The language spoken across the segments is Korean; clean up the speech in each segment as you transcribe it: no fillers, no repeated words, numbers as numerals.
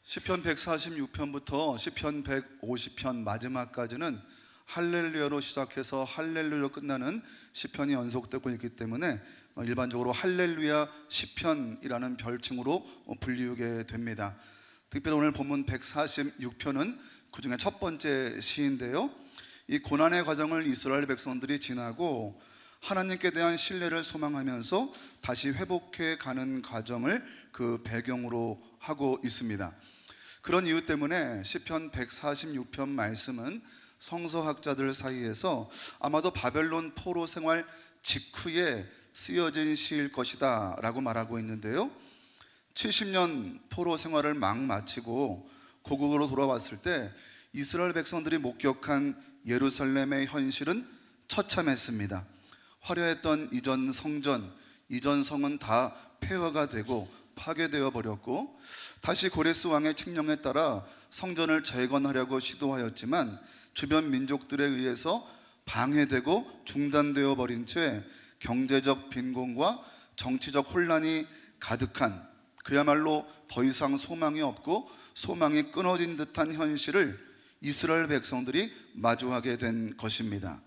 시편 146편부터 시편 150편 마지막까지는 할렐루야로 시작해서 할렐루야로 끝나는 시편이 연속되고 있기 때문에 일반적으로 할렐루야 시편이라는 별칭으로 불리우게 됩니다. 특별히 오늘 본문 146편은 그 중에 첫 번째 시인데요, 이 고난의 과정을 이스라엘 백성들이 지나고 하나님께 대한 신뢰를 소망하면서 다시 회복해 가는 과정을 그 배경으로 하고 있습니다. 그런 이유 때문에 시편 146편 말씀은 성서학자들 사이에서 아마도 바벨론 포로 생활 직후에 쓰여진 시일 것이다 라고 말하고 있는데요, 70년 포로 생활을 막 마치고 고국으로 돌아왔을 때 이스라엘 백성들이 목격한 예루살렘의 현실은 처참했습니다. 화려했던 이전 성전, 이전 성은 다 폐허가 되고 파괴되어 버렸고, 다시 고레스 왕의 칙령에 따라 성전을 재건하려고 시도하였지만 주변 민족들에 의해서 방해되고 중단되어 버린 채 경제적 빈곤과 정치적 혼란이 가득한, 그야말로 더 이상 소망이 없고 소망이 끊어진 듯한 현실을 이스라엘 백성들이 마주하게 된 것입니다.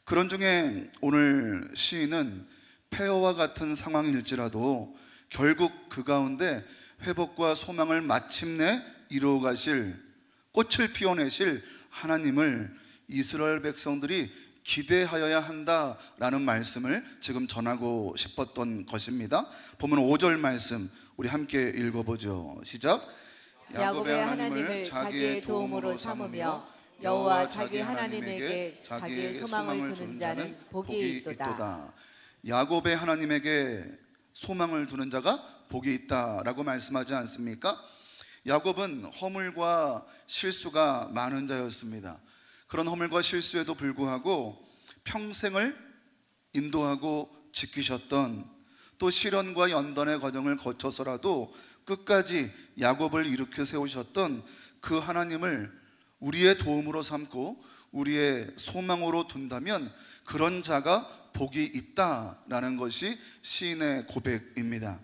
그런 중에 오늘 시인은 폐허와 같은 상황일지라도 결국 그 가운데 회복과 소망을 마침내 이루어 가실, 꽃을 피워내실 하나님을 이스라엘 백성들이 기대하여야 한다라는 말씀을 지금 전하고 싶었던 것입니다. 보면 5절 말씀 우리 함께 읽어보죠. 시작. 야곱의 하나님을 자기의 도움으로 삼으며 여호와 자기 하나님에게 자기의 소망을 두는 자는 복이 있도다. 야곱의 하나님에게 소망을 두는 자가 복이 있다라고 말씀하지 않습니까? 야곱은 허물과 실수가 많은 자였습니다. 그런 허물과 실수에도 불구하고 평생을 인도하고 지키셨던, 또 시련과 연단의 과정을 거쳐서라도 끝까지 야곱을 일으켜 세우셨던 그 하나님을 우리의 도움으로 삼고 우리의 소망으로 둔다면 그런 자가 복이 있다라는 것이 시인의 고백입니다.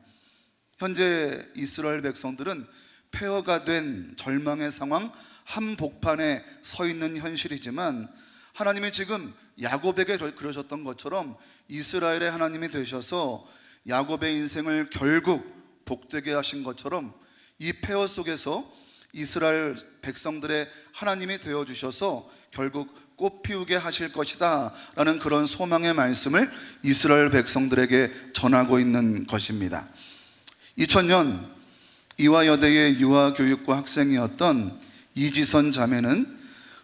현재 이스라엘 백성들은 폐허가 된 절망의 상황 한복판에 서 있는 현실이지만, 하나님이 지금 야곱에게 그러셨던 것처럼 이스라엘의 하나님이 되셔서 야곱의 인생을 결국 복되게 하신 것처럼 이 폐허 속에서 이스라엘 백성들의 하나님이 되어주셔서 결국 꽃피우게 하실 것이다 라는 그런 소망의 말씀을 이스라엘 백성들에게 전하고 있는 것입니다. 2000년 이화여대의 유아교육과 학생이었던 이지선 자매는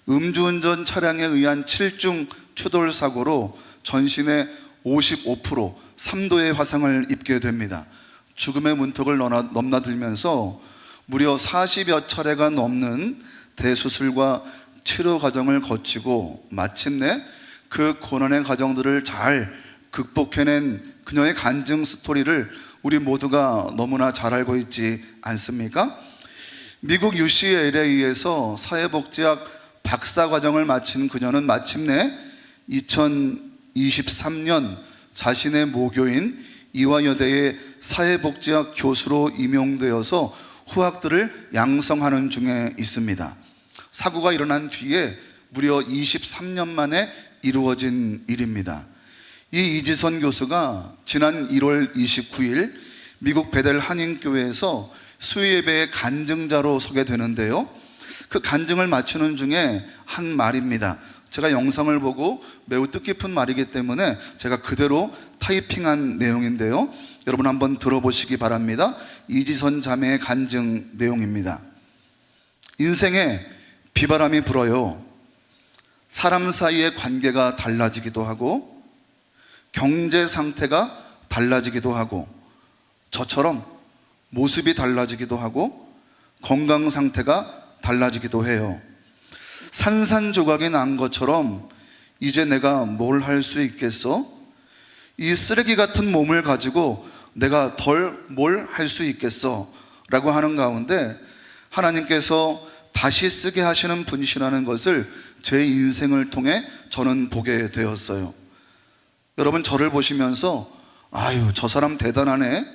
음주운전 차량에 의한 7중 추돌 사고로 전신의 55% 3도의 화상을 입게 됩니다. 죽음의 문턱을 넘나들면서 무려 40여 차례가 넘는 대수술과 치료 과정을 거치고 마침내 그 고난의 과정들을 잘 극복해낸 그녀의 간증 스토리를 우리 모두가 너무나 잘 알고 있지 않습니까? 미국 UCLA에 의해서 사회복지학 박사과정을 마친 그녀는 마침내 2023년 자신의 모교인 이화여대의 사회복지학 교수로 임용되어서 후학들을 양성하는 중에 있습니다. 사고가 일어난 뒤에 무려 23년 만에 이루어진 일입니다. 이 이지선 교수가 지난 1월 29일 미국 베델 한인교회에서 수요예배의 간증자로 서게 되는데요, 그 간증을 마치는 중에 한 말입니다. 제가 영상을 보고 매우 뜻깊은 말이기 때문에 제가 그대로 타이핑한 내용인데요, 여러분 한번 들어보시기 바랍니다. 이지선 자매의 간증 내용입니다. 인생에 비바람이 불어요. 사람 사이의 관계가 달라지기도 하고 경제 상태가 달라지기도 하고 저처럼 모습이 달라지기도 하고 건강 상태가 달라지기도 해요. 산산조각이 난 것처럼 이제 내가 뭘 할 수 있겠어? 이 쓰레기 같은 몸을 가지고 내가 덜 뭘 할 수 있겠어? 라고 하는 가운데 하나님께서 다시 쓰게 하시는 분이시라는 것을 제 인생을 통해 저는 보게 되었어요. 여러분, 저를 보시면서 아유, 저 사람 대단하네,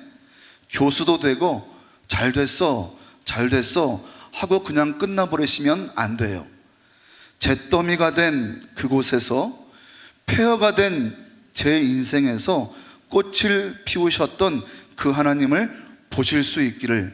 교수도 되고 잘 됐어 잘 됐어 하고 그냥 끝나버리시면 안 돼요. 잿더미가 된 그곳에서, 폐허가 된 제 인생에서 꽃을 피우셨던 그 하나님을 보실 수 있기를,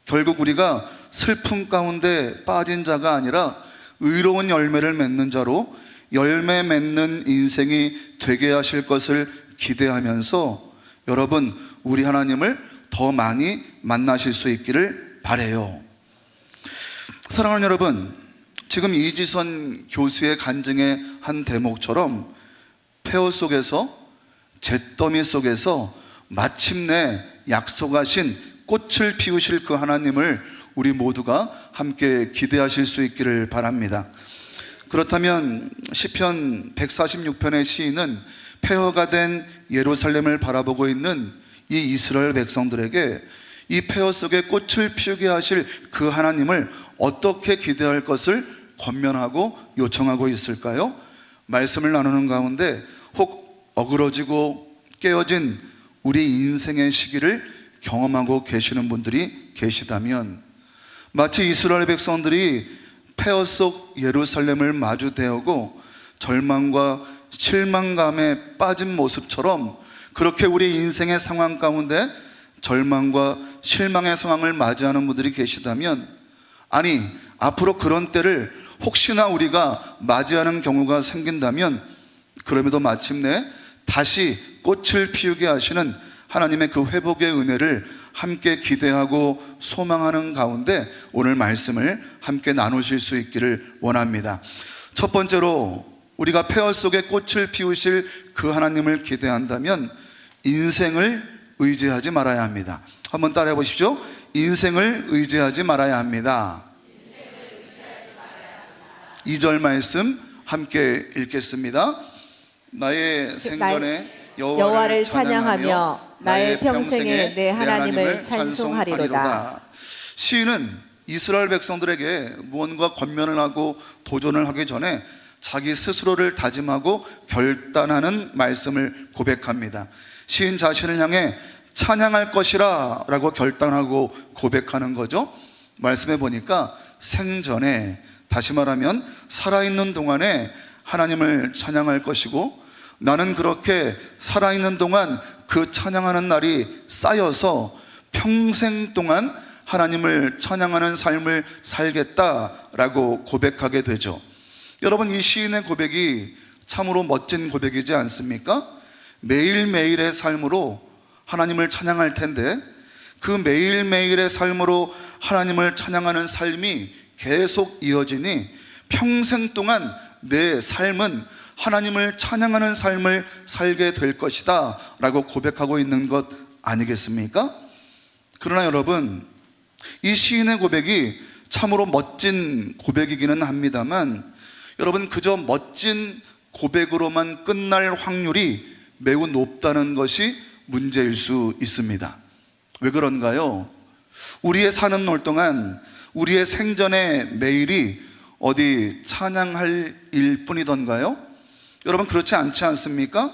결국 우리가 슬픔 가운데 빠진 자가 아니라 의로운 열매를 맺는 자로 열매 맺는 인생이 되게 하실 것을 기대하면서 여러분, 우리 하나님을 더 많이 만나실 수 있기를 바라요. 사랑하는 여러분, 지금 이지선 교수의 간증의 한 대목처럼 폐허 속에서, 잿더미 속에서 마침내 약속하신 꽃을 피우실 그 하나님을 우리 모두가 함께 기대하실 수 있기를 바랍니다. 그렇다면 시편 146편의 시인은 폐허가 된 예루살렘을 바라보고 있는 이 이스라엘 백성들에게 이 폐허 속에 꽃을 피우게 하실 그 하나님을 어떻게 기대할 것을 권면하고 요청하고 있을까요? 말씀을 나누는 가운데 혹 어그러지고 깨어진 우리 인생의 시기를 경험하고 계시는 분들이 계시다면, 마치 이스라엘 백성들이 폐허 속 예루살렘을 마주대하고 절망과 실망감에 빠진 모습처럼 그렇게 우리 인생의 상황 가운데 절망과 실망의 상황을 맞이하는 분들이 계시다면, 아니 앞으로 그런 때를 혹시나 우리가 맞이하는 경우가 생긴다면, 그럼에도 마침내 다시 꽃을 피우게 하시는 하나님의 그 회복의 은혜를 함께 기대하고 소망하는 가운데 오늘 말씀을 함께 나누실 수 있기를 원합니다. 첫 번째로, 우리가 폐허 속에 꽃을 피우실 그 하나님을 기대한다면 인생을 의지하지 말아야 합니다. 한번 따라해 보십시오. 인생을 의지하지 말아야 합니다. 2절 말씀 함께 읽겠습니다. 나의 생전에 여호와를 찬양하며 나의 평생에 내 하나님을 찬송하리로다. 시인은 이스라엘 백성들에게 무언가 권면을 하고 도전을 하기 전에 자기 스스로를 다짐하고 결단하는 말씀을 고백합니다. 시인 자신을 향해 찬양할 것이라 라고 결단하고 고백하는 거죠. 말씀해 보니까 생전에, 다시 말하면 살아있는 동안에 하나님을 찬양할 것이고, 나는 그렇게 살아있는 동안 그 찬양하는 날이 쌓여서 평생 동안 하나님을 찬양하는 삶을 살겠다라고 고백하게 되죠. 여러분, 이 시인의 고백이 참으로 멋진 고백이지 않습니까? 매일매일의 삶으로 하나님을 찬양할 텐데, 그 매일매일의 삶으로 하나님을 찬양하는 삶이 계속 이어지니 평생 동안 내 삶은 하나님을 찬양하는 삶을 살게 될 것이다 라고 고백하고 있는 것 아니겠습니까? 그러나 여러분, 이 시인의 고백이 참으로 멋진 고백이기는 합니다만, 여러분, 그저 멋진 고백으로만 끝날 확률이 매우 높다는 것이 문제일 수 있습니다. 왜 그런가요? 우리의 사는 날 동안, 우리의 생전의 매일이 어디 찬양할 일뿐이던가요? 여러분, 그렇지 않지 않습니까?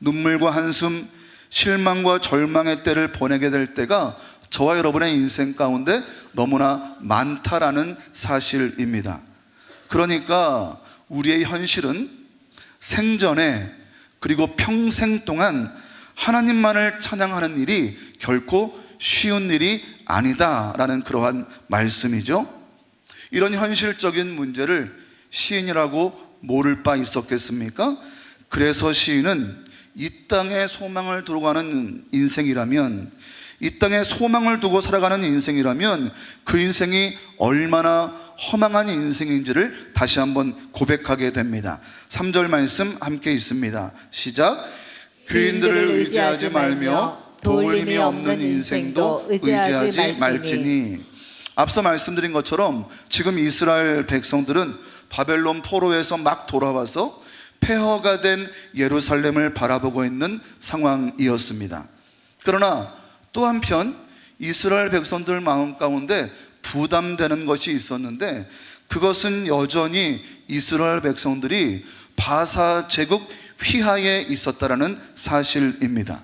눈물과 한숨, 실망과 절망의 때를 보내게 될 때가 저와 여러분의 인생 가운데 너무나 많다라는 사실입니다. 그러니까 우리의 현실은 생전에 그리고 평생 동안 하나님만을 찬양하는 일이 결코 쉬운 일이 아니다라는 그러한 말씀이죠. 이런 현실적인 문제를 시인이라고 모를 바 있었겠습니까? 그래서 시인은 이 땅에 소망을 두고 가는 인생이라면, 이 땅에 소망을 두고 살아가는 인생이라면 그 인생이 얼마나 허망한 인생인지를 다시 한번 고백하게 됩니다. 3절 말씀 함께 있습니다. 시작. 귀인들을 의지하지 말며 도울림이 없는 인생도 의지하지 말지니. 앞서 말씀드린 것처럼 지금 이스라엘 백성들은 바벨론 포로에서 막 돌아와서 폐허가 된 예루살렘을 바라보고 있는 상황이었습니다. 그러나 또 한편 이스라엘 백성들 마음 가운데 부담되는 것이 있었는데, 그것은 여전히 이스라엘 백성들이 바사 제국 휘하에 있었다라는 사실입니다.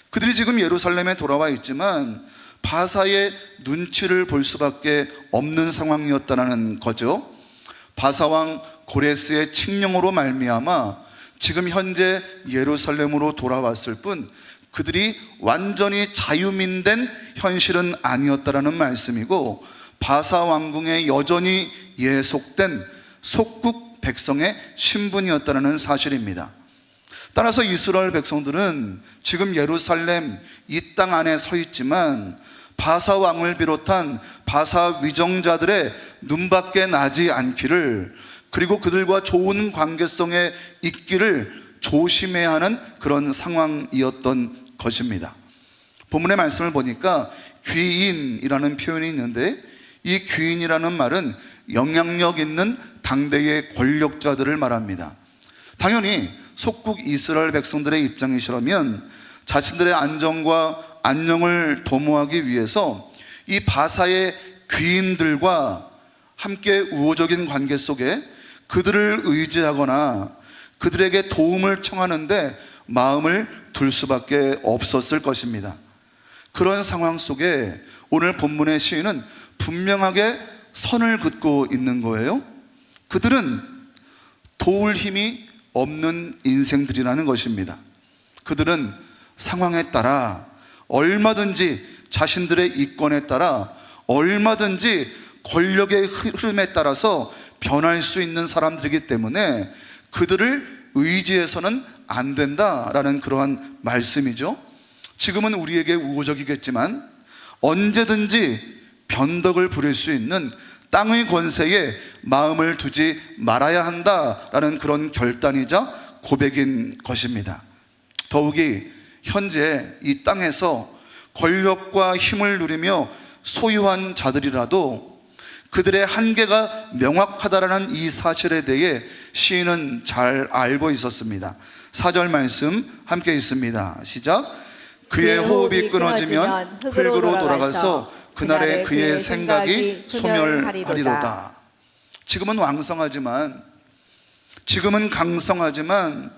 그들이 지금 예루살렘에 돌아와 있지만 바사의 눈치를 볼 수밖에 없는 상황이었다는 거죠. 바사왕 고레스의 칙령으로 말미암아 지금 현재 예루살렘으로 돌아왔을 뿐 그들이 완전히 자유민된 현실은 아니었다라는 말씀이고, 바사 왕궁에 여전히 예속된 속국 백성의 신분이었다는 사실입니다. 따라서 이스라엘 백성들은 지금 예루살렘 이 땅 안에 서 있지만 바사 왕을 비롯한 바사 위정자들의 눈밖에 나지 않기를, 그리고 그들과 좋은 관계성에 있기를 조심해야 하는 그런 상황이었던 것입니다. 본문의 말씀을 보니까 귀인이라는 표현이 있는데, 이 귀인이라는 말은 영향력 있는 당대의 권력자들을 말합니다. 당연히 속국 이스라엘 백성들의 입장이시라면 자신들의 안정과 안녕을 도모하기 위해서 이 바사의 귀인들과 함께 우호적인 관계 속에 그들을 의지하거나 그들에게 도움을 청하는데 마음을 둘 수밖에 없었을 것입니다. 그런 상황 속에 오늘 본문의 시인은 분명하게 선을 긋고 있는 거예요. 그들은 도울 힘이 없는 인생들이라는 것입니다. 그들은 상황에 따라 얼마든지 자신들의 이권에 따라 얼마든지 권력의 흐름에 따라서 변할 수 있는 사람들이기 때문에 그들을 의지해서는 안 된다라는 그러한 말씀이죠. 지금은 우리에게 우호적이겠지만 언제든지 변덕을 부릴 수 있는 땅의 권세에 마음을 두지 말아야 한다라는 그런 결단이자 고백인 것입니다. 더욱이 현재 이 땅에서 권력과 힘을 누리며 소유한 자들이라도 그들의 한계가 명확하다라는 이 사실에 대해 시인은 잘 알고 있었습니다. 4절 말씀 함께 있습니다. 시작. 그의 호흡이 끊어지면 흙으로 돌아가서 그날에 그의 생각이 소멸하리로다. 지금은 왕성하지만, 지금은 강성하지만,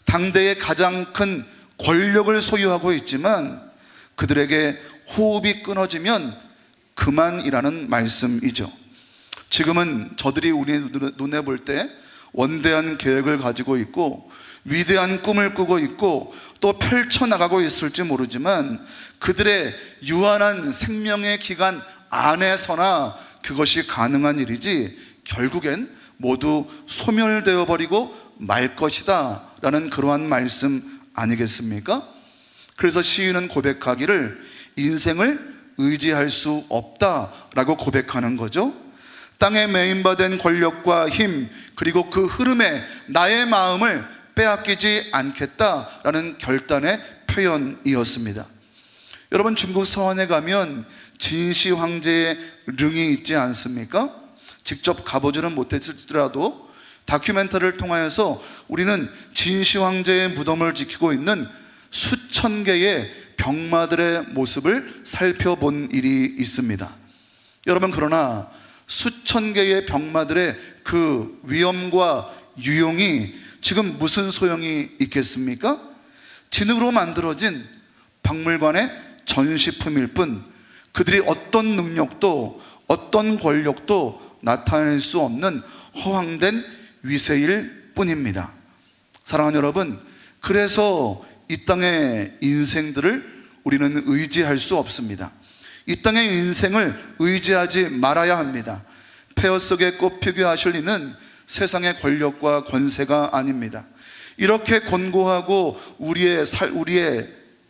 당대의 가장 큰 권력을 소유하고 있지만 그들에게 호흡이 끊어지면 그만이라는 말씀이죠. 지금은 저들이 우리 눈에 볼 때 원대한 계획을 가지고 있고 위대한 꿈을 꾸고 있고 또 펼쳐나가고 있을지 모르지만 그들의 유한한 생명의 기간 안에서나 그것이 가능한 일이지 결국엔 모두 소멸되어 버리고 말 것이다 라는 그러한 말씀 아니겠습니까? 그래서 시인은 고백하기를 인생을 의지할 수 없다라고 고백하는 거죠. 땅에 매인받은 권력과 힘 그리고 그 흐름에 나의 마음을 빼앗기지 않겠다라는 결단의 표현이었습니다. 여러분, 중국 서원에 가면 진시 황제의 릉이 있지 않습니까? 직접 가보지는 못했을지라도 다큐멘터리를 통하여서 우리는 진시 황제의 무덤을 지키고 있는 수천 개의 병마들의 모습을 살펴본 일이 있습니다. 여러분, 그러나 수천 개의 병마들의 그 위엄과 유용이 지금 무슨 소용이 있겠습니까? 진흙으로 만들어진 박물관의 전시품일 뿐 그들이 어떤 능력도 어떤 권력도 나타낼 수 없는 허황된 위세일 뿐입니다. 사랑하는 여러분, 그래서 이 땅의 인생들을 우리는 의지할 수 없습니다. 이 땅의 인생을 의지하지 말아야 합니다. 폐허 속에 꽃피게 하실 이는 세상의 권력과 권세가 아닙니다. 이렇게 권고하고 우리의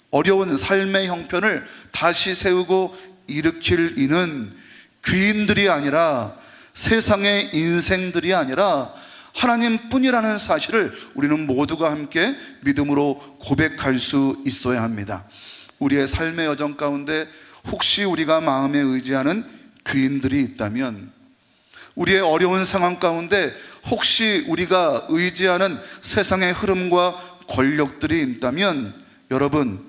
어려운 삶의 형편을 다시 세우고 일으킬 이는 귀인들이 아니라 세상의 인생들이 아니라 하나님뿐이라는 사실을 우리는 모두가 함께 믿음으로 고백할 수 있어야 합니다. 우리의 삶의 여정 가운데 혹시 우리가 마음에 의지하는 귀인들이 있다면, 우리의 어려운 상황 가운데 혹시 우리가 의지하는 세상의 흐름과 권력들이 있다면, 여러분,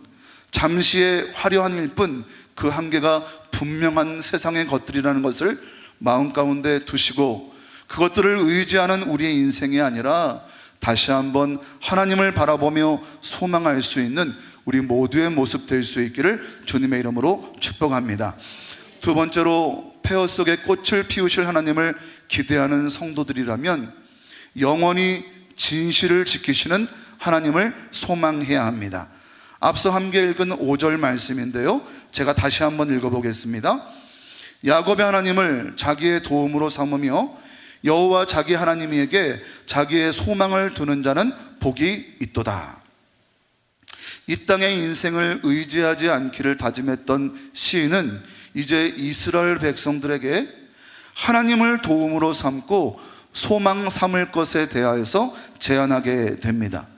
잠시의 화려한 일뿐 그 한계가 분명한 세상의 것들이라는 것을 마음 가운데 두시고 그것들을 의지하는 우리의 인생이 아니라 다시 한번 하나님을 바라보며 소망할 수 있는 우리 모두의 모습 될 수 있기를 주님의 이름으로 축복합니다. 두 번째로 폐허 속에 꽃을 피우실 하나님을 기대하는 성도들이라면 영원히 진실을 지키시는 하나님을 소망해야 합니다. 앞서 함께 읽은 5절 말씀인데요, 제가 다시 한번 읽어보겠습니다. 야곱의 하나님을 자기의 도움으로 삼으며 여호와 자기 하나님에게 자기의 소망을 두는 자는 복이 있도다. 이 땅의 인생을 의지하지 않기를 다짐했던 시인은 이제 이스라엘 백성들에게 하나님을 도움으로 삼고 소망 삼을 것에 대하여서 제안하게 됩니다.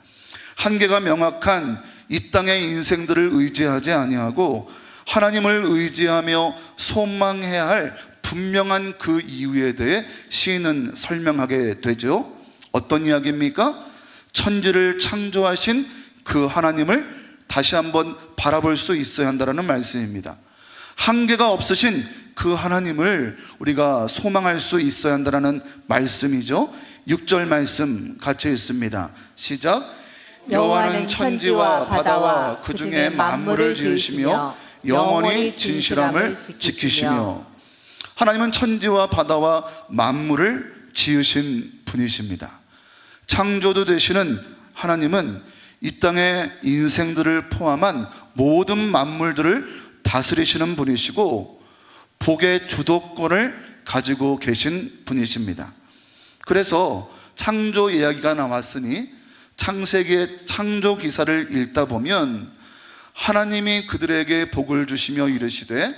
한계가 명확한 이 땅의 인생들을 의지하지 아니하고 하나님을 의지하며 소망해야 할 분명한 그 이유에 대해 시인은 설명하게 되죠. 어떤 이야기입니까? 천지를 창조하신 그 하나님을 다시 한번 바라볼 수 있어야 한다는 말씀입니다. 한계가 없으신 그 하나님을 우리가 소망할 수 있어야 한다는 말씀이죠. 6절 말씀 같이 읽습니다. 시작. 여호와는 천지와 바다와 그 중에 만물을 지으시며 영원히 진실함을 지키시며. 하나님은 천지와 바다와 만물을 지으신 분이십니다. 창조주 되시는 하나님은 이 땅의 인생들을 포함한 모든 만물들을 다스리시는 분이시고 복의 주도권을 가지고 계신 분이십니다. 그래서 창조 이야기가 나왔으니 창세기의 창조 기사를 읽다 보면 하나님이 그들에게 복을 주시며 이르시되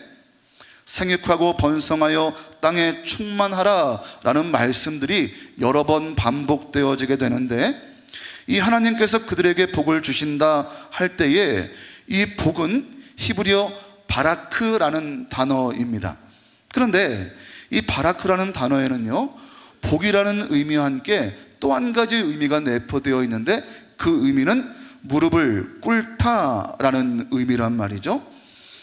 생육하고 번성하여 땅에 충만하라 라는 말씀들이 여러 번 반복되어지게 되는데, 이 하나님께서 그들에게 복을 주신다 할 때에 이 복은 히브리어 바라크라는 단어입니다. 그런데 이 바라크라는 단어에는요, 복이라는 의미와 함께 또 한 가지 의미가 내포되어 있는데, 그 의미는 무릎을 꿇다라는 의미란 말이죠.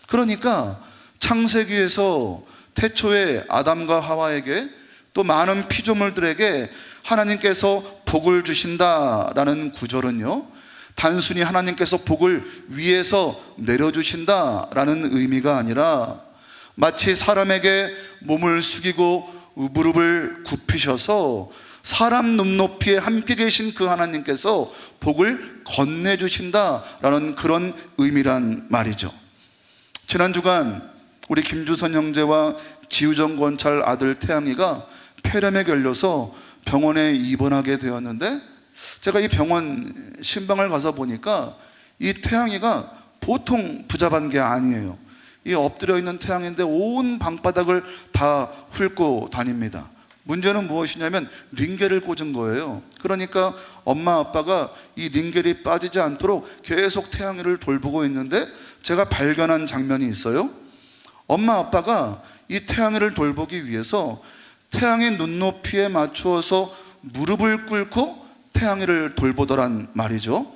그러니까 창세기에서 태초에 아담과 하와에게 또 많은 피조물들에게 하나님께서 복을 주신다라는 구절은요, 단순히 하나님께서 복을 위에서 내려주신다라는 의미가 아니라 마치 사람에게 몸을 숙이고 무릎을 굽히셔서 사람 눈높이에 함께 계신 그 하나님께서 복을 건네주신다라는 그런 의미란 말이죠. 지난 주간 우리 김주선 형제와 지우정 권찰 아들 태양이가 폐렴에 걸려서 병원에 입원하게 되었는데, 제가 이 병원 신방을 가서 보니까 이 태양이가 보통 부자반 게 아니에요. 이 엎드려 있는 태양인데 온 방바닥을 다 훑고 다닙니다. 문제는 무엇이냐면 링겔을 꽂은 거예요. 그러니까 엄마 아빠가 이 링겔이 빠지지 않도록 계속 태양이를 돌보고 있는데, 제가 발견한 장면이 있어요. 엄마 아빠가 이 태양이를 돌보기 위해서 태양의 눈높이에 맞추어서 무릎을 꿇고 태양이를 돌보더란 말이죠.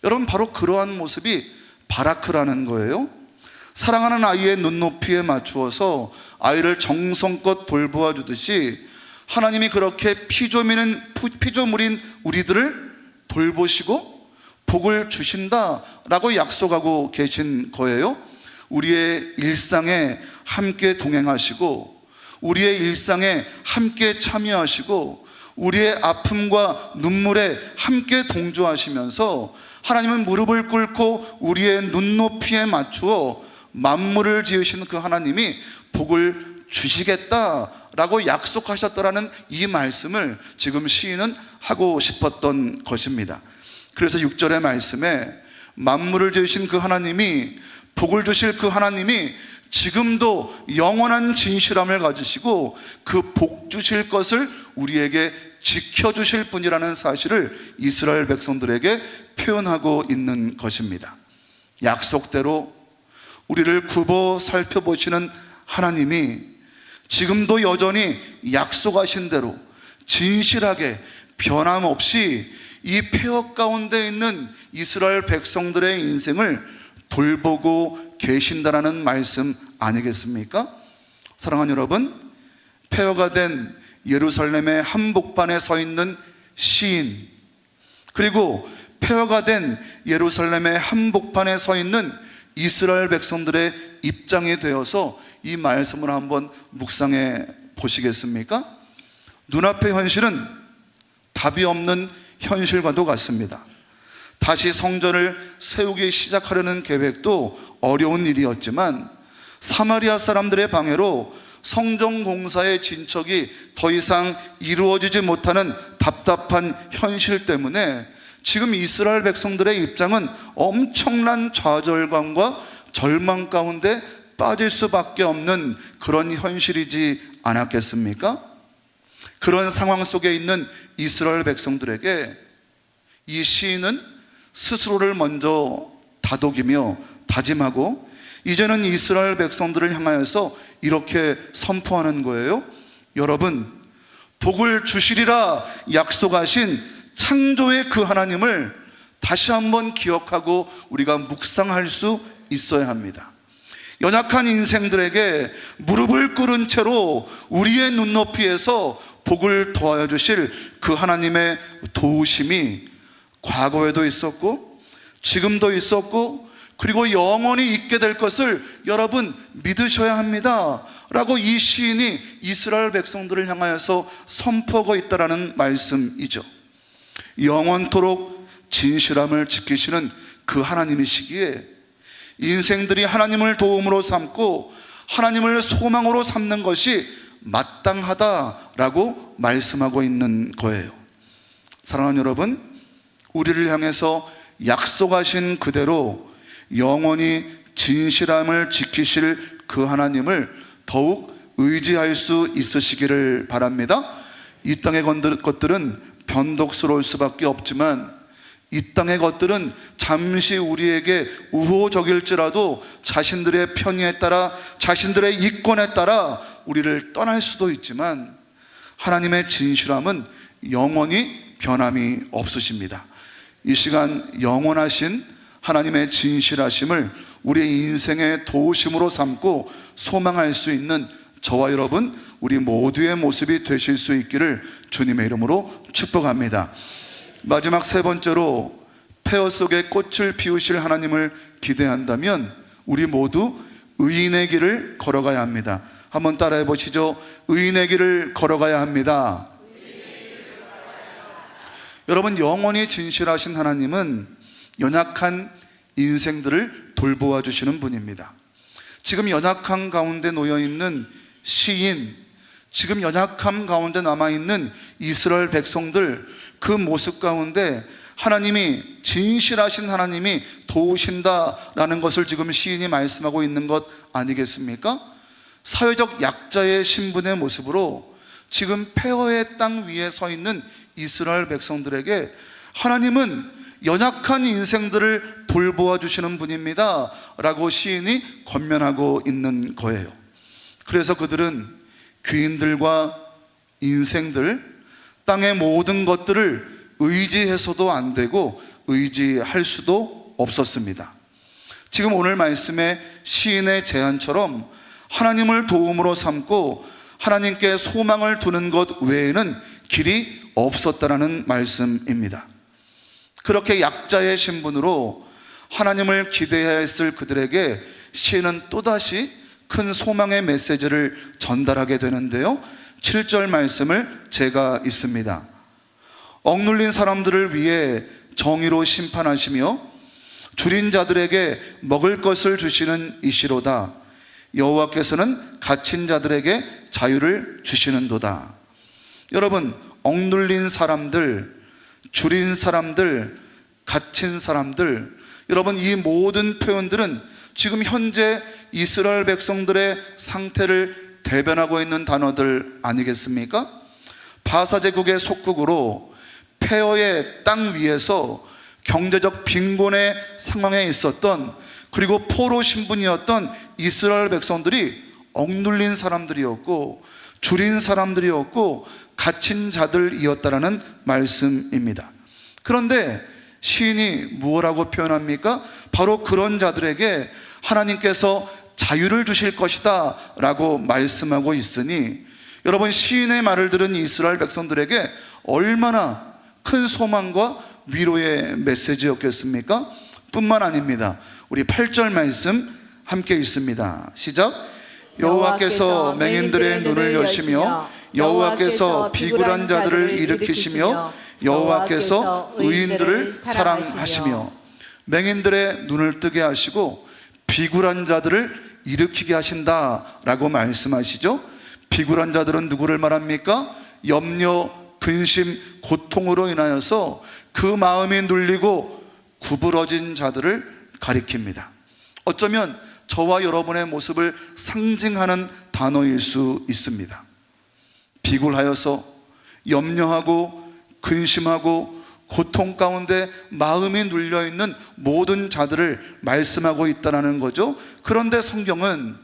여러분, 바로 그러한 모습이 바라크라는 거예요. 사랑하는 아이의 눈높이에 맞추어서 아이를 정성껏 돌보아 주듯이 하나님이 그렇게 피조물인 우리들을 돌보시고 복을 주신다라고 약속하고 계신 거예요. 우리의 일상에 함께 동행하시고 우리의 일상에 함께 참여하시고 우리의 아픔과 눈물에 함께 동조하시면서 하나님은 무릎을 꿇고 우리의 눈높이에 맞추어 만물을 지으신 그 하나님이 복을 주시겠다라고 약속하셨더라는 이 말씀을 지금 시인은 하고 싶었던 것입니다. 그래서 6절의 말씀에 만물을 지으신 그 하나님이, 복을 주실 그 하나님이 지금도 영원한 진실함을 가지시고 그 복 주실 것을 우리에게 지켜주실 분이라는 사실을 이스라엘 백성들에게 표현하고 있는 것입니다. 약속대로 우리를 굽어 살펴보시는 하나님이 지금도 여전히 약속하신 대로 진실하게 변함없이 이 폐허 가운데 있는 이스라엘 백성들의 인생을 돌보고 계신다라는 말씀 아니겠습니까? 사랑하는 여러분, 폐허가 된 예루살렘의 한복판에 서 있는 시인, 그리고 폐허가 된 예루살렘의 한복판에 서 있는 이스라엘 백성들의 입장이 되어서 이 말씀을 한번 묵상해 보시겠습니까? 눈앞의 현실은 답이 없는 현실과도 같습니다. 다시 성전을 세우기 시작하려는 계획도 어려운 일이었지만 사마리아 사람들의 방해로 성전 공사의 진척이 더 이상 이루어지지 못하는 답답한 현실 때문에 지금 이스라엘 백성들의 입장은 엄청난 좌절감과 절망 가운데 빠질 수밖에 없는 그런 현실이지 않았겠습니까? 그런 상황 속에 있는 이스라엘 백성들에게 이 시인은 스스로를 먼저 다독이며 다짐하고 이제는 이스라엘 백성들을 향하여서 이렇게 선포하는 거예요. 여러분, 복을 주시리라 약속하신 창조의 그 하나님을 다시 한번 기억하고 우리가 묵상할 수 있어야 합니다. 연약한 인생들에게 무릎을 꿇은 채로 우리의 눈높이에서 복을 더하여 주실 그 하나님의 도우심이 과거에도 있었고 지금도 있었고 그리고 영원히 있게 될 것을 여러분 믿으셔야 합니다 라고 이 시인이 이스라엘 백성들을 향하여서 선포하고 있다는 말씀이죠. 영원토록 진실함을 지키시는 그 하나님이시기에 인생들이 하나님을 도움으로 삼고 하나님을 소망으로 삼는 것이 마땅하다라고 말씀하고 있는 거예요. 사랑하는 여러분, 우리를 향해서 약속하신 그대로 영원히 진실함을 지키실 그 하나님을 더욱 의지할 수 있으시기를 바랍니다. 이 땅의 것들은 변덕스러울 수밖에 없지만 이 땅의 것들은 잠시 우리에게 우호적일지라도 자신들의 편의에 따라 자신들의 이권에 따라 우리를 떠날 수도 있지만 하나님의 진실함은 영원히 변함이 없으십니다. 이 시간 영원하신 하나님의 진실하심을 우리의 인생의 도우심으로 삼고 소망할 수 있는 저와 여러분 우리 모두의 모습이 되실 수 있기를 주님의 이름으로 축복합니다. 마지막 세 번째로 폐허 속에 꽃을 피우실 하나님을 기대한다면 우리 모두 의인의 길을 걸어가야 합니다. 한번 따라해 보시죠. 의인의 길을 걸어가야 합니다. 여러분, 영원히 진실하신 하나님은 연약한 인생들을 돌보아 주시는 분입니다. 지금 연약함 가운데 놓여있는 시인, 지금 연약함 가운데 남아있는 이스라엘 백성들, 그 모습 가운데 하나님이 진실하신 하나님이 도우신다라는 것을 지금 시인이 말씀하고 있는 것 아니겠습니까? 사회적 약자의 신분의 모습으로 지금 폐허의 땅 위에 서 있는 이스라엘 백성들에게 하나님은 연약한 인생들을 돌보아 주시는 분입니다 라고 시인이 권면하고 있는 거예요. 그래서 그들은 귀인들과 인생들, 땅의 모든 것들을 의지해서도 안 되고 의지할 수도 없었습니다. 지금 오늘 말씀의 시인의 제안처럼 하나님을 도움으로 삼고 하나님께 소망을 두는 것 외에는 길이 없었다라는 말씀입니다. 그렇게 약자의 신분으로 하나님을 기대해야 했을 그들에게 시인은 또다시 큰 소망의 메시지를 전달하게 되는데요, 7절 말씀을 제가 읽습니다. 억눌린 사람들을 위해 정의로 심판하시며 줄인 자들에게 먹을 것을 주시는 이시로다. 여호와께서는 갇힌 자들에게 자유를 주시는도다. 여러분, 억눌린 사람들, 줄인 사람들, 갇힌 사람들, 여러분, 이 모든 표현들은 지금 현재 이스라엘 백성들의 상태를 대변하고 있는 단어들 아니겠습니까? 바사 제국의 속국으로 폐허의 땅 위에서 경제적 빈곤의 상황에 있었던, 그리고 포로 신분이었던 이스라엘 백성들이 억눌린 사람들이었고 줄인 사람들이었고 갇힌 자들이었다라는 말씀입니다. 그런데 시인이 무엇라고 표현합니까? 바로 그런 자들에게 하나님께서 자유를 주실 것이다 라고 말씀하고 있으니, 여러분, 시인의 말을 들은 이스라엘 백성들에게 얼마나 큰 소망과 위로의 메시지였겠습니까? 뿐만 아닙니다. 우리 8절 말씀 함께 읽습니다. 시작. 여호와께서 맹인들의 눈을 여시며 여호와께서 비굴한 자들을 일으키시며 여호와께서 의인들을 사랑하시며, 맹인들의 눈을 뜨게 하시고 비굴한 자들을 일으키게 하신다라고 말씀하시죠. 비굴한 자들은 누구를 말합니까? 염려, 근심, 고통으로 인하여서 그 마음이 눌리고 구부러진 자들을 가리킵니다. 어쩌면 저와 여러분의 모습을 상징하는 단어일 수 있습니다. 비굴하여서 염려하고 근심하고 고통 가운데 마음이 눌려있는 모든 자들을 말씀하고 있다는 거죠. 그런데 성경은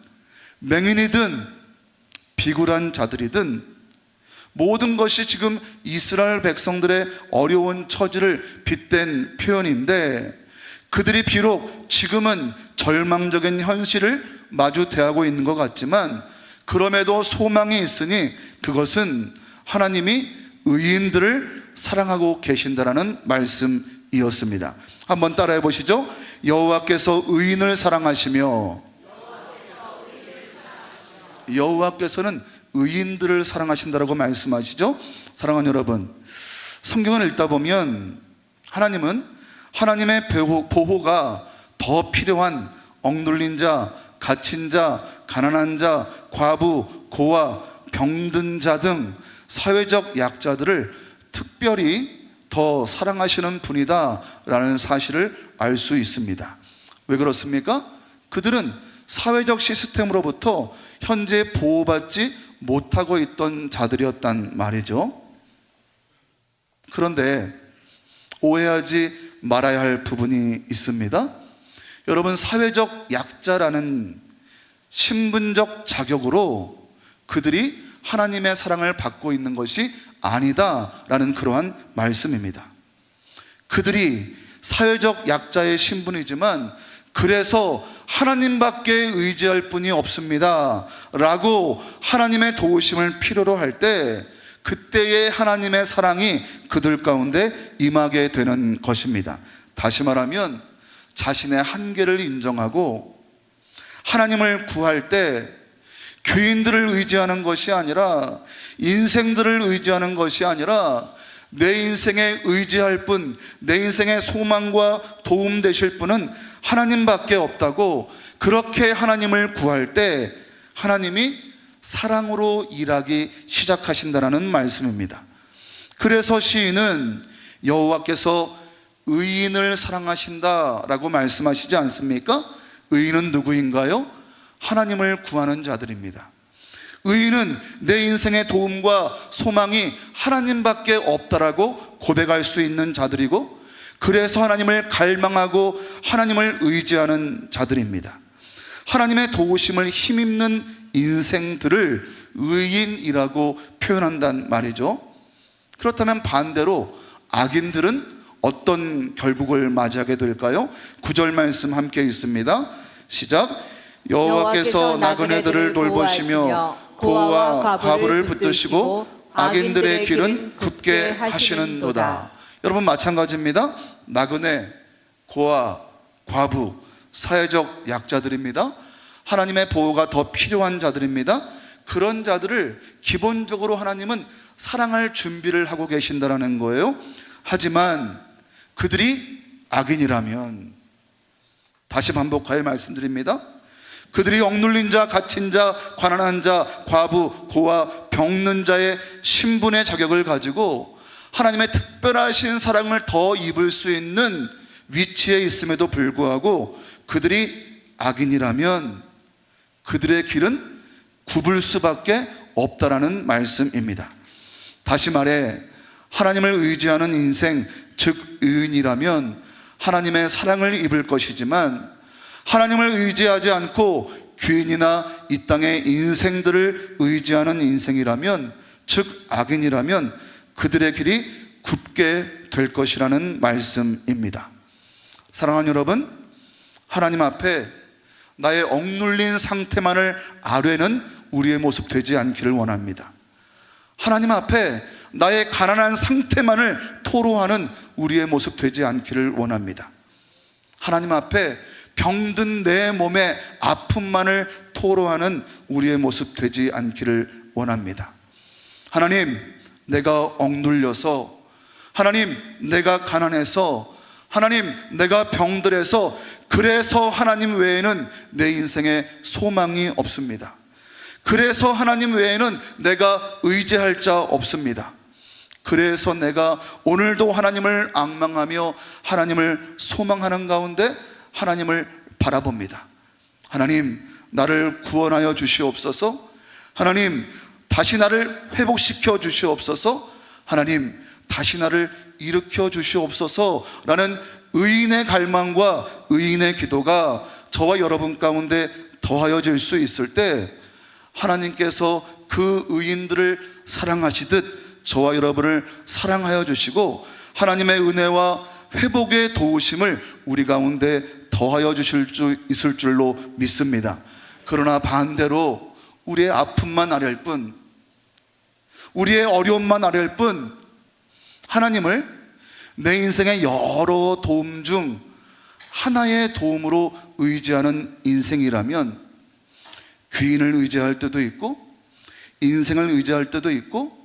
맹인이든 비굴한 자들이든 모든 것이 지금 이스라엘 백성들의 어려운 처지를 빗댄 표현인데, 그들이 비록 지금은 절망적인 현실을 마주 대하고 있는 것 같지만 그럼에도 소망이 있으니 그것은 하나님이 의인들을 사랑하고 계신다라는 말씀이었습니다. 한번 따라해 보시죠. 여호와께서 의인을 사랑하시며, 여호와께서는 의인들을 사랑하신다라고 말씀하시죠. 사랑하는 여러분, 성경을 읽다 보면 하나님은 하나님의 보호가 더 필요한 억눌린 자, 갇힌 자, 가난한 자, 과부, 고아, 병든 자 등 사회적 약자들을 특별히 더 사랑하시는 분이다라는 사실을 알 수 있습니다. 왜 그렇습니까? 그들은 사회적 시스템으로부터 현재 보호받지 못하고 있던 자들이었단 말이죠. 그런데 오해하지 말아야 할 부분이 있습니다. 여러분, 사회적 약자라는 신분적 자격으로 그들이 하나님의 사랑을 받고 있는 것이 아니다라는 그러한 말씀입니다. 그들이 사회적 약자의 신분이지만 그래서 하나님밖에 의지할 분이 없습니다 라고 하나님의 도우심을 필요로 할 때, 그때의 하나님의 사랑이 그들 가운데 임하게 되는 것입니다. 다시 말하면 자신의 한계를 인정하고 하나님을 구할 때 귀인들을 의지하는 것이 아니라, 인생들을 의지하는 것이 아니라 내 인생에 의지할 분, 내 인생의 소망과 도움 되실 분은 하나님밖에 없다고, 그렇게 하나님을 구할 때 하나님이 사랑으로 일하기 시작하신다는 말씀입니다. 그래서 시인은 여호와께서 의인을 사랑하신다라고 말씀하시지 않습니까? 의인은 누구인가요? 하나님을 구하는 자들입니다. 의인은 내 인생의 도움과 소망이 하나님밖에 없다라고 고백할 수 있는 자들이고, 그래서 하나님을 갈망하고 하나님을 의지하는 자들입니다. 하나님의 도우심을 힘입는 인생들을 의인이라고 표현한단 말이죠. 그렇다면 반대로 악인들은 어떤 결국을 맞이하게 될까요? 9절 말씀 함께 읽습니다. 시작. 여호와께서 나그네들을 돌보시며 고아와 과부를 붙드시고 악인들의 길은 굽게 하시는도다. 여러분, 마찬가지입니다. 나그네, 고아, 과부, 사회적 약자들입니다. 하나님의 보호가 더 필요한 자들입니다. 그런 자들을 기본적으로 하나님은 사랑할 준비를 하고 계신다는 거예요. 하지만 그들이 악인이라면, 다시 반복하여 말씀드립니다. 그들이 억눌린 자, 갇힌 자, 가난한 자, 과부, 고아, 병든 자의 신분의 자격을 가지고 하나님의 특별하신 사랑을 더 입을 수 있는 위치에 있음에도 불구하고 그들이 악인이라면 그들의 길은 굽을 수밖에 없다라는 말씀입니다. 다시 말해, 하나님을 의지하는 인생, 즉 의인이라면 하나님의 사랑을 입을 것이지만, 하나님을 의지하지 않고 귀인이나 이 땅의 인생들을 의지하는 인생이라면, 즉 악인이라면 그들의 길이 굽게 될 것이라는 말씀입니다. 사랑하는 여러분, 하나님 앞에 나의 억눌린 상태만을 아뢰는 우리의 모습 되지 않기를 원합니다. 하나님 앞에 나의 가난한 상태만을 토로하는 우리의 모습 되지 않기를 원합니다. 하나님 앞에 병든 내 몸의 아픔만을 토로하는 우리의 모습 되지 않기를 원합니다. 하나님, 내가 억눌려서, 하나님, 내가 가난해서, 하나님, 내가 병들어서, 그래서 하나님 외에는 내 인생에 소망이 없습니다. 그래서 하나님 외에는 내가 의지할 자 없습니다. 그래서 내가 오늘도 하나님을 앙망하며 하나님을 소망하는 가운데 하나님을 바라봅니다. 하나님, 나를 구원하여 주시옵소서. 하나님, 다시 나를 회복시켜 주시옵소서. 하나님, 다시 나를 일으켜 주시옵소서 라는 의인의 갈망과 의인의 기도가 저와 여러분 가운데 더하여질 수 있을 때 하나님께서 그 의인들을 사랑하시듯 저와 여러분을 사랑하여 주시고 하나님의 은혜와 회복의 도우심을 우리 가운데 더하여 주실 수 있을 줄로 믿습니다. 그러나 반대로 우리의 아픔만 아뢰일 뿐, 우리의 어려움만 아뢰일 뿐, 하나님을 내 인생의 여러 도움 중 하나의 도움으로 의지하는 인생이라면 귀인을 의지할 때도 있고 인생을 의지할 때도 있고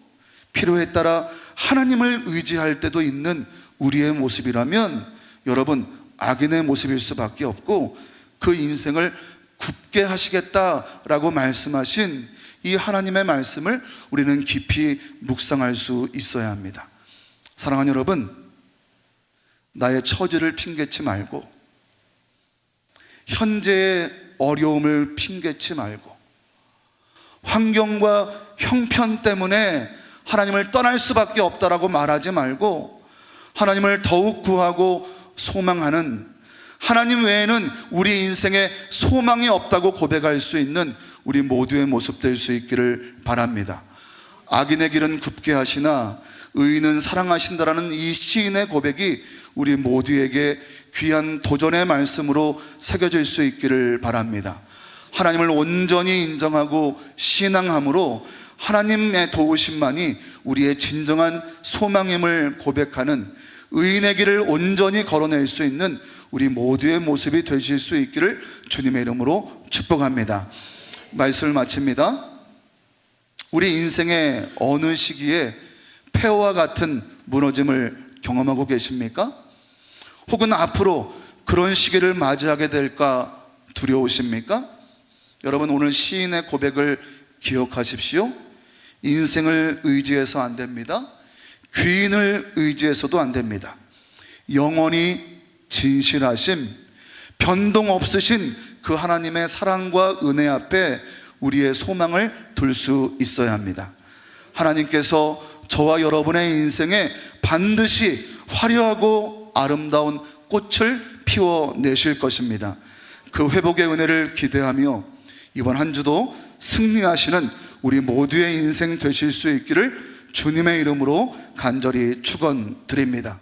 필요에 따라 하나님을 의지할 때도 있는 우리의 모습이라면 여러분, 악인의 모습일 수밖에 없고 그 인생을 굽게 하시겠다라고 말씀하신 이 하나님의 말씀을 우리는 깊이 묵상할 수 있어야 합니다. 사랑하는 여러분, 나의 처지를 핑계치 말고 현재의 어려움을 핑계치 말고 환경과 형편 때문에 하나님을 떠날 수밖에 없다라고 말하지 말고 하나님을 더욱 구하고 소망하는, 하나님 외에는 우리 인생에 소망이 없다고 고백할 수 있는 우리 모두의 모습 될 수 있기를 바랍니다. 악인의 길은 굽게 하시나 의인은 사랑하신다라는 이 시인의 고백이 우리 모두에게 귀한 도전의 말씀으로 새겨질 수 있기를 바랍니다. 하나님을 온전히 인정하고 신앙함으로 하나님의 도우심만이 우리의 진정한 소망임을 고백하는 의인의 길을 온전히 걸어낼 수 있는 우리 모두의 모습이 되실 수 있기를 주님의 이름으로 축복합니다. 말씀을 마칩니다. 우리 인생의 어느 시기에 폐허와 같은 무너짐을 경험하고 계십니까? 혹은 앞으로 그런 시기를 맞이하게 될까 두려우십니까? 여러분, 오늘 시인의 고백을 기억하십시오. 인생을 의지해서 안 됩니다. 귀인을 의지해서도 안 됩니다. 영원히 진실하심, 변동 없으신 그 하나님의 사랑과 은혜 앞에 우리의 소망을 둘 수 있어야 합니다. 하나님께서 저와 여러분의 인생에 반드시 화려하고 아름다운 꽃을 피워내실 것입니다. 그 회복의 은혜를 기대하며 이번 한 주도 승리하시는 우리 모두의 인생 되실 수 있기를 주님의 이름으로 간절히 축원드립니다.